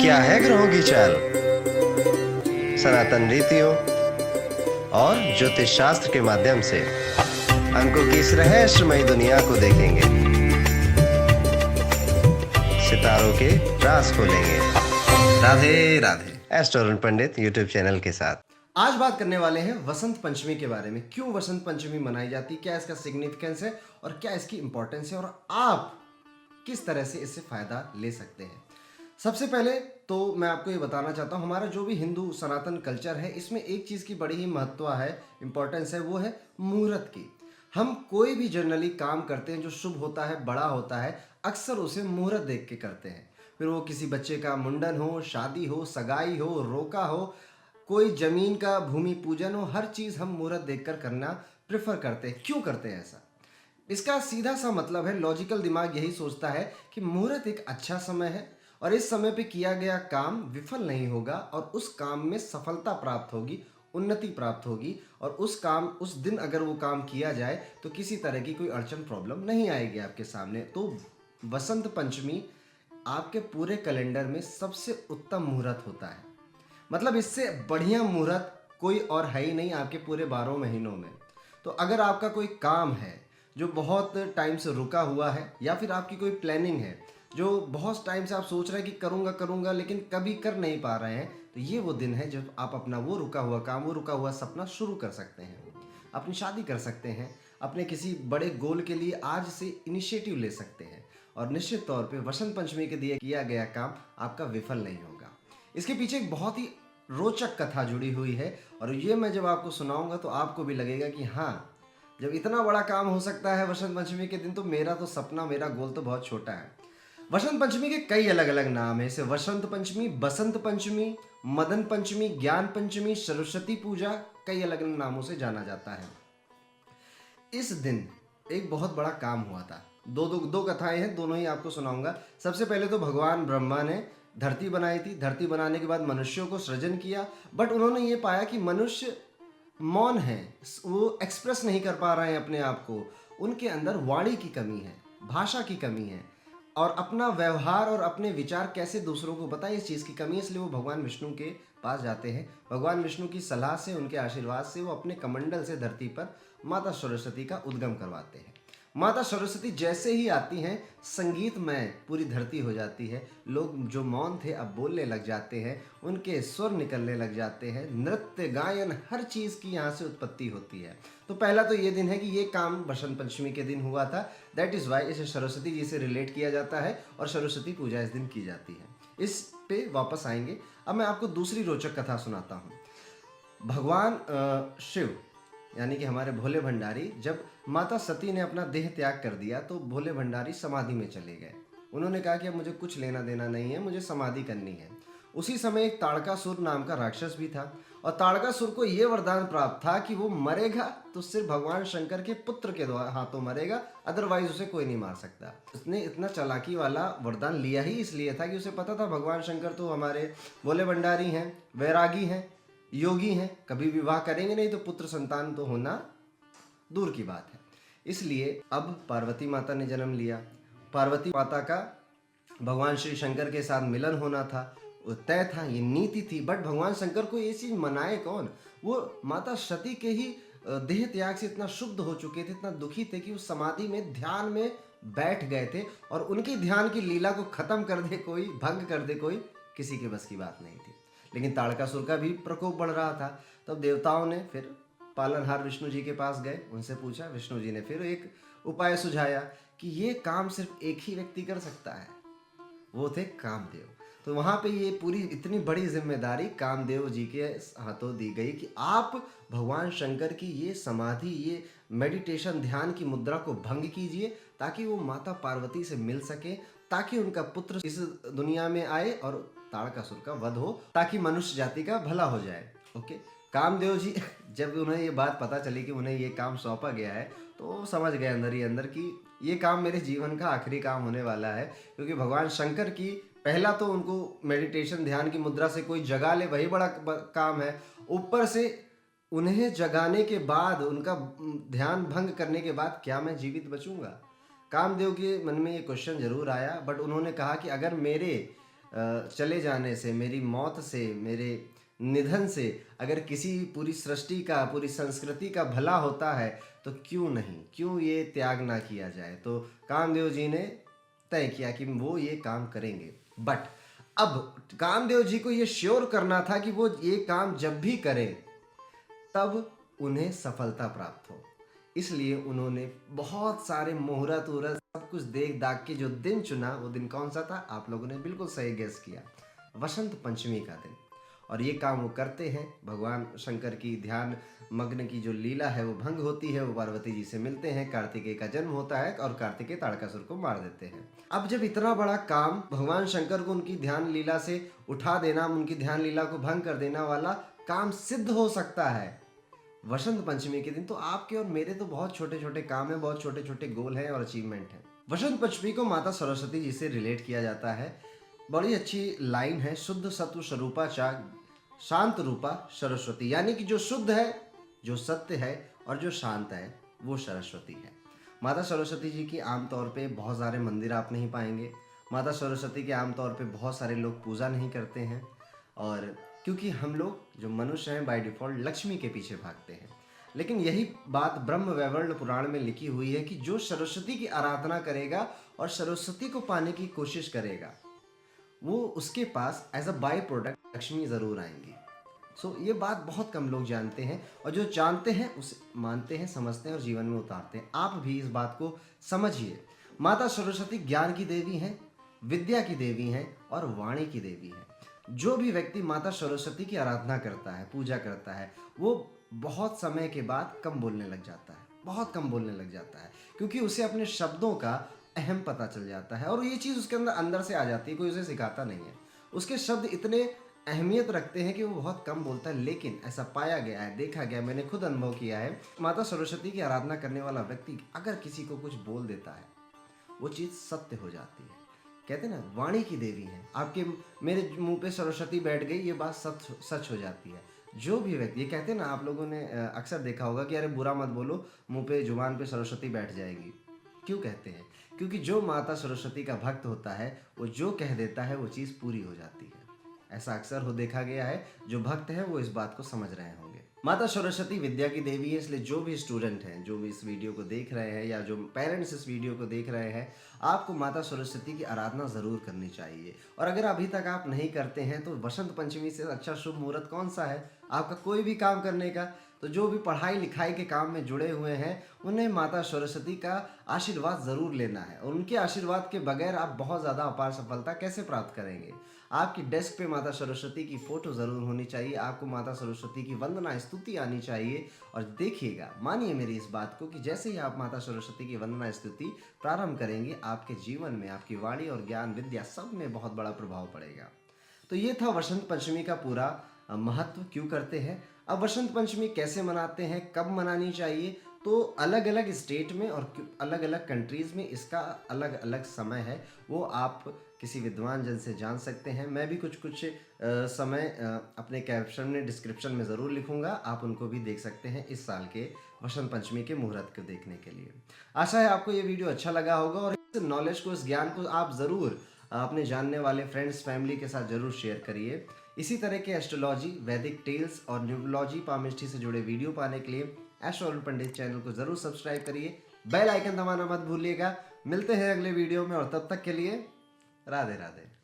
क्या है ग्रहों की चाल, सनातन रीतियों और ज्योतिष शास्त्र के माध्यम से अंकों की इस रहस्यमयी दुनिया को देखेंगे, सितारों के राज खोलेंगे। राधे राधे। एस्ट्रो पंडित यूट्यूब चैनल के साथ आज बात करने वाले हैं वसंत पंचमी के बारे में। क्यों वसंत पंचमी मनाई जाती है, क्या इसका सिग्निफिकेंस है और क्या इसकी इंपॉर्टेंस है और आप किस तरह से इससे फायदा ले सकते हैं। सबसे पहले तो मैं आपको ये बताना चाहता हूँ, हमारा जो भी हिंदू सनातन कल्चर है इसमें एक चीज़ की बड़ी ही महत्व है, इंपॉर्टेंस है, वो है मुहूर्त की। हम कोई भी जनरली काम करते हैं जो शुभ होता है, बड़ा होता है, अक्सर उसे मुहूर्त देख के करते हैं। फिर वो किसी बच्चे का मुंडन हो, शादी हो, सगाई हो, रोका हो, कोई जमीन का भूमि पूजन हो, हर चीज़ हम मुहूर्त देखकर करना प्रेफर करते हैं। क्यों करते हैं ऐसा? इसका सीधा सा मतलब है, लॉजिकल दिमाग यही सोचता है कि मुहूर्त एक अच्छा समय है और इस समय पे किया गया काम विफल नहीं होगा और उस काम में सफलता प्राप्त होगी, उन्नति प्राप्त होगी और उस दिन अगर वो काम किया जाए तो किसी तरह की कोई अड़चन प्रॉब्लम नहीं आएगी आपके सामने। तो वसंत पंचमी आपके पूरे कैलेंडर में सबसे उत्तम मुहूर्त होता है। मतलब इससे बढ़िया मुहूर्त कोई और है ही नहीं आपके पूरे 12 महीनों में। तो अगर आपका कोई काम है जो बहुत टाइम से रुका हुआ है या फिर आपकी कोई प्लानिंग है जो बहुत टाइम से आप सोच रहे हैं कि करूँगा करूँगा लेकिन कभी कर नहीं पा रहे हैं, तो ये वो दिन है जब आप अपना वो रुका हुआ काम, वो रुका हुआ सपना शुरू कर सकते हैं। अपनी शादी कर सकते हैं, अपने किसी बड़े गोल के लिए आज से इनिशिएटिव ले सकते हैं और निश्चित तौर पे वसंत पंचमी के दिए किया गया काम आपका विफल नहीं होगा। इसके पीछे एक बहुत ही रोचक कथा जुड़ी हुई है और ये मैं जब आपको सुनाऊंगा तो आपको भी लगेगा कि हाँ, जब इतना बड़ा काम हो सकता है वसंत पंचमी के दिन, तो मेरा तो सपना, मेरा गोल तो बहुत छोटा है। वसंत पंचमी के कई अलग अलग नाम है। इसे वसंत पंचमी, बसंत पंचमी, मदन पंचमी, ज्ञान पंचमी, सरस्वती पूजा, कई अलग अलग नामों से जाना जाता है। इस दिन एक बहुत बड़ा काम हुआ था। दो कथाएं हैं, दोनों ही आपको सुनाऊंगा। सबसे पहले तो भगवान ब्रह्मा ने धरती बनाई थी। धरती बनाने के बाद मनुष्यों को सृजन किया, बट उन्होंने ये पाया कि मनुष्य मौन है, वो एक्सप्रेस नहीं कर पा रहे हैं अपने आप को, उनके अंदर वाणी की कमी है, भाषा की कमी है और अपना व्यवहार और अपने विचार कैसे दूसरों को बताएं, इस चीज़ की कमी है। इसलिए वो भगवान विष्णु के पास जाते हैं। भगवान विष्णु की सलाह से, उनके आशीर्वाद से वो अपने कमंडल से धरती पर माता सरस्वती का उद्गम करवाते हैं। माता सरस्वती जैसे ही आती हैं, संगीतमय पूरी धरती हो जाती है। लोग जो मौन थे अब बोलने लग जाते हैं, उनके स्वर निकलने लग जाते हैं, नृत्य गायन हर चीज़ की यहाँ से उत्पत्ति होती है। तो पहला तो ये दिन है कि ये काम बसंत पंचमी के दिन हुआ था। दैट इज़ वाई इसे सरस्वती जी से रिलेट किया जाता है और सरस्वती पूजा इस दिन की जाती है। इस पे वापस आएंगे। अब मैं आपको दूसरी रोचक कथा सुनाता हूँ। भगवान शिव यानी कि हमारे भोले भंडारी, जब माता सती ने अपना देह त्याग कर दिया तो भोले भंडारी समाधि में चले गए। उन्होंने कहा कि अब मुझे कुछ लेना देना नहीं है, मुझे समाधि करनी है। उसी समय एक ताड़कासुर नाम का राक्षस भी था और ताड़कासुर को यह वरदान प्राप्त था कि वो मरेगा तो सिर्फ भगवान शंकर के पुत्र के हाथों मरेगा, अदरवाइज उसे कोई नहीं मार सकता। उसने इतना चालाकी वाला वरदान लिया ही इसलिए था कि उसे पता था भगवान शंकर तो हमारे भोले भंडारी हैं, वैरागी हैं, योगी हैं, कभी विवाह करेंगे नहीं, तो पुत्र संतान तो होना दूर की बात है। इसलिए अब पार्वती माता ने जन्म लिया। पार्वती माता का भगवान श्री शंकर के साथ मिलन होना था, वो तय था, ये नीति थी। बट भगवान शंकर को ये चीज़ मनाए कौन? वो माता सती के ही देह त्याग से इतना शुद्ध हो चुके थे, इतना दुखी थे कि उस समाधि में ध्यान में बैठ गए थे और उनकी ध्यान की लीला को खत्म कर दे कोई, भंग कर दे कोई, किसी के बस की बात नहीं थी। लेकिन ताड़कासुर का भी प्रकोप बढ़ रहा था। तब देवताओं ने फिर पालनहार विष्णु जी के पास गए, उनसे पूछा। विष्णु जी ने फिर एक उपाय सुझाया कि ये काम सिर्फ एक ही व्यक्ति कर सकता है, वो थे कामदेव। तो वहाँ पे ये पूरी इतनी बड़ी जिम्मेदारी कामदेव जी के हाथों दी गई कि आप भगवान शंकर की ये समाधि, ये मेडिटेशन, ध्यान की मुद्रा को भंग कीजिए ताकि वो माता पार्वती से मिल सके, ताकि उनका पुत्र इस दुनिया में आए और ताड़कासुर का वध हो, ताकि मनुष्य जाति का भला हो जाए। ओके, कामदेव जी जब उन्हें ये बात पता चली कि उन्हें ये काम सौंपा गया है तो समझ गए अंदर ही अंदर कि ये काम मेरे जीवन का आखिरी काम होने वाला है। क्योंकि भगवान शंकर की पहला तो उनको मेडिटेशन, ध्यान की मुद्रा से कोई जगा ले, वही बड़ा काम है। ऊपर से उन्हें जगाने के बाद, उनका ध्यान भंग करने के बाद क्या मैं जीवित बचूंगा? कामदेव के मन में ये क्वेश्चन जरूर आया, बट उन्होंने कहा कि अगर मेरे चले जाने से, मेरी मौत से, मेरे निधन से अगर किसी पूरी सृष्टि का, पूरी संस्कृति का भला होता है तो क्यों नहीं, क्यों ये त्याग ना किया जाए। तो कामदेव जी ने तय किया कि वो ये काम करेंगे। बट अब कामदेव जी को ये श्योर करना था कि वो ये काम जब भी करें तब उन्हें सफलता प्राप्त हो, इसलिए उन्होंने बहुत सारे मुहूर्त उहूर्त सब कुछ देख दाख के जो दिन चुना, वो दिन कौन सा था? आप लोगों ने बिल्कुल सही गेस किया, वसंत पंचमी का दिन। और ये काम वो करते हैं। भगवान शंकर की ध्यान मग्न की जो लीला है वो भंग होती है, वो पार्वती जी से मिलते हैं, कार्तिकेय का जन्म होता है और कार्तिकेय ताड़कासुर को मार देते हैं। अब जब इतना बड़ा काम भगवान शंकर को उनकी ध्यान लीला से उठा देना, उनकी ध्यान लीला को भंग कर देना वाला काम सिद्ध हो सकता है वसंत पंचमी के दिन, तो आपके और मेरे तो बहुत छोटे छोटे काम है, बहुत छोटे छोटे गोल हैं और अचीवमेंट है। वसंत पंचमी को माता सरस्वती जी से रिलेट किया जाता है। बड़ी अच्छी लाइन है, शुद्ध सत्व स्वरूपा चा शांत रूपा सरस्वती, यानी कि जो शुद्ध है, जो सत्य है और जो शांत है वो सरस्वती है। माता सरस्वती जी की आमतौर पे बहुत सारे मंदिर आप नहीं पाएंगे। माता सरस्वती के आमतौर पे बहुत सारे लोग पूजा नहीं करते हैं, और क्योंकि हम लोग जो मनुष्य हैं बाय डिफॉल्ट लक्ष्मी के पीछे भागते हैं। लेकिन यही बात ब्रह्म वैवर्त पुराण में लिखी हुई है कि जो सरस्वती की आराधना करेगा और सरस्वती को पाने की कोशिश करेगा, वो उसके पास as a by product Lakshmi ज़रूर आएंगी। सो ये बात बहुत कम लोग जानते हैं, और जो जानते हैं उसे मानते हैं, समझते हैं और जीवन में उतारते हैं। आप भी इस बात को समझिए। माता सरस्वती ज्ञान की देवी हैं, विद्या की देवी हैं और वाणी की देवी हैं। जो भी व्यक्ति माता सरस्वती की आराधना करता है, पूजा करता है, वो बहुत समय के बाद कम बोलने लग जाता है, बहुत कम बोलने लग जाता है, क्योंकि उसे अपने शब्दों का अहम पता चल जाता है और ये चीज़ उसके अंदर से आ जाती है, कोई उसे सिखाता नहीं है। उसके शब्द इतने अहमियत रखते हैं कि वो बहुत कम बोलता है। लेकिन ऐसा पाया गया है, देखा गया, मैंने खुद अनुभव किया है, माता सरस्वती की आराधना करने वाला व्यक्ति अगर किसी को कुछ बोल देता है, वो चीज़ सत्य हो जाती है। कहते हैं ना, वाणी की देवी है। आपके मेरे मुंह पे सरस्वती बैठ गई, ये बात सच हो जाती है। जो भी व्यक्ति, ये कहते हैं ना, आप लोगों ने अक्सर देखा होगा कि अरे बुरा मत बोलो, मुंह पे जुबान पे सरस्वती बैठ जाएगी। क्यों कहते हैं? क्योंकि जो माता सरस्वती का भक्त होता है, वो जो कह देता है वो चीज़ पूरी हो जाती है। ऐसा अक्सर हो देखा गया है। जो भक्त है वो इस बात को समझ रहे होंगे। माता सरस्वती विद्या की देवी है, इसलिए जो भी स्टूडेंट हैं, जो भी इस वीडियो को देख रहे हैं या जो पेरेंट्स इस वीडियो को देख रहे हैं, आपको माता सरस्वती की आराधना ज़रूर करनी चाहिए। और अगर अभी तक आप नहीं करते हैं तो वसंत पंचमी से अच्छा शुभ मुहूर्त कौन सा है आपका कोई भी काम करने का? तो जो भी पढ़ाई लिखाई के काम में जुड़े हुए हैं, उन्हें माता सरस्वती का आशीर्वाद ज़रूर लेना है। और उनके आशीर्वाद के बगैर आप बहुत ज़्यादा अपार सफलता कैसे प्राप्त करेंगे? आपकी डेस्क पे माता सरस्वती की फ़ोटो ज़रूर होनी चाहिए, आपको माता सरस्वती की वंदना स्तुति आनी चाहिए। और देखिएगा, मानिए मेरी इस बात को, कि जैसे ही आप माता सरस्वती की वंदना स्तुति प्रारंभ करेंगे, आपके जीवन में आपकी वाणी और ज्ञान विद्या सब में बहुत बड़ा प्रभाव पड़ेगा। तो ये था वसंत पंचमी का पूरा महत्व, क्यों करते हैं। अब वसंत पंचमी कैसे मनाते हैं, कब मनानी चाहिए, तो अलग अलग स्टेट में और अलग अलग कंट्रीज़ में इसका अलग अलग समय है। वो आप किसी विद्वान जन से जान सकते हैं। मैं भी कुछ समय अपने कैप्शन में, डिस्क्रिप्शन में ज़रूर लिखूंगा, आप उनको भी देख सकते हैं इस साल के वसंत पंचमी के मुहूर्त को देखने के लिए। आशा है आपको ये वीडियो अच्छा लगा होगा, और इस नॉलेज को, इस ज्ञान को आप ज़रूर अपने जानने वाले फ्रेंड्स, फैमिली के साथ ज़रूर शेयर करिए। इसी तरह के एस्ट्रोलॉजी, वैदिक टेल्स और न्यूमरोलॉजी, पामिस्ट्री से जुड़े वीडियो पाने के लिए एस्ट्रो अरुण पंडित चैनल को ज़रूर सब्सक्राइब करिए, बेल आइकन दबाना मत भूलिएगा। मिलते हैं अगले वीडियो में, और तब तक के लिए राधे राधे।